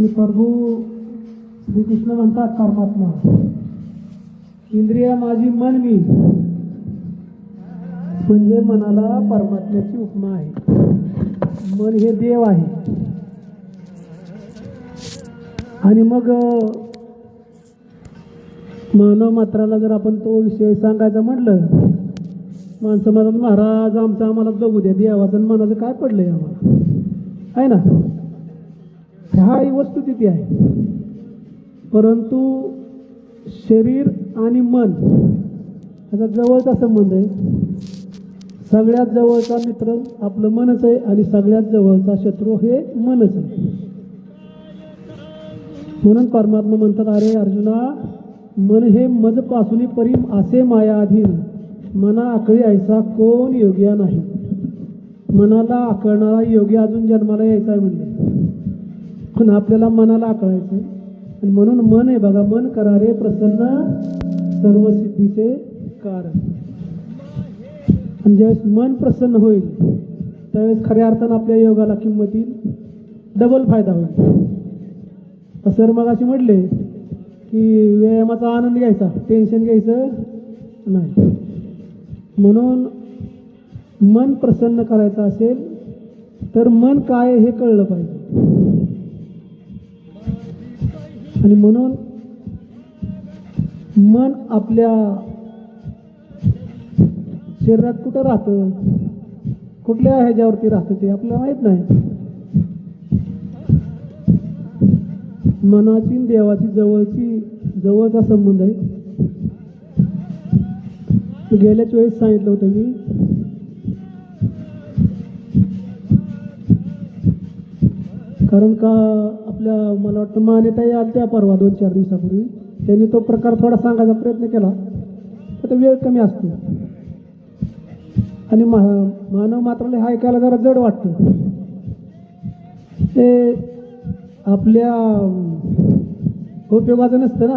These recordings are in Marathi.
श्री प्रभू श्रीकृष्ण म्हणतात परमात्मा, इंद्रिया माझी मन मी, म्हणजे मनाला परमात्म्याची उपमा आहे. मन हे देव आहे. आणि मग मानव मात्राला जर आपण तो विषय सांगायचा म्हटलं, माणसं म्हणतात महाराज आमचं आम्हाला बघू द्या, देवाचं आणि मनाचं काय पडलंय आम्हाला, आहे ना. हा ही वस्तुस्थिती आहे. परंतु शरीर आणि मन याचा जवळचा संबंध आहे. सगळ्यात जवळचा मित्र आपलं मनच आहे आणि सगळ्यात जवळचा शत्रू हे मनच आहे. म्हणून परमात्मा म्हणतात, अरे अर्जुना, मन हे मजपासून परी असे मायाधीन, मना आकळी ऐसा कोण योग्य नाही. मनाला आकळणारा योगी अजून जन्माला यायचा आहे म्हणजे, पण आपल्याला मनाला आकळायचं. आणि म्हणून मन आहे बघा, मन करारे प्रसन्न सर्व सिद्धीचे कारण. आणि ज्यावेळेस मन प्रसन्न होईल त्यावेळेस खऱ्या अर्थानं आपल्या योगाला किंमत येईल, डबल फायदा होईल. सर मग अशी म्हटले की व्यायामाचा आनंद घ्यायचा, टेन्शन घ्यायचं नाही. म्हणून मन प्रसन्न करायचं असेल तर मन काय हे कळलं पाहिजे. आणि म्हणून मन आपल्या शरीरात कुठं राहतं, कुठल्या ह्याच्यावरती राहतं ते आपल्याला माहीत नाही. मनाची देवाची जवळचा संबंध आहे. गेल्याच वेळेस सांगितलं होतं मी, कारण का आपल्या मला वाटतं मान्यताही आल्या त्या परवा 2-4 दिवसापूर्वी, त्यांनी तो प्रकार थोडा सांगायचा प्रयत्न केला, तर वेळ कमी असतो आणि मानव मात्राला हा ऐकायला जरा जड वाटतं. ते आपल्या उपयोगाचं नसतं ना,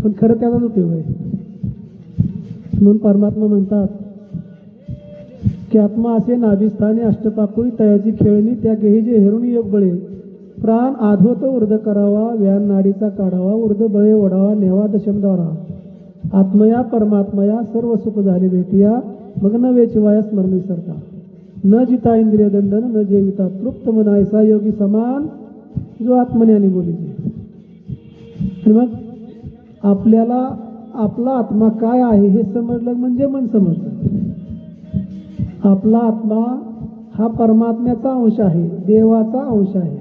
पण खरं त्याचाच उपयोग आहे. म्हणून परमात्मा म्हणतात की आत्मा असे नाभिस्थाने अष्टपाकुळी तयाची खेळणी, त्या गेहीजे हेरुणी योग बळे, प्राण आधोत उर्ध करावा, व्यान नाडीचा काढावा, उर्ध बळे ओढावा, नेवा दशमद्वारा, आत्मया परमात्मया सर्व सुख झाले भेटिया, मग न वेचवाया स्मरणी सरता, न जिता इंद्रिय दंडन, न जेविता तृप्त मनायसा योगी समान, जो आत्मज्ञानी बोलीचे. आणि मग आपल्याला आपला आत्मा काय आहे हे समजलं म्हणजे मन समजलं. आपला आत्मा हा परमात्म्याचा अंश आहे, देवाचा अंश आहे.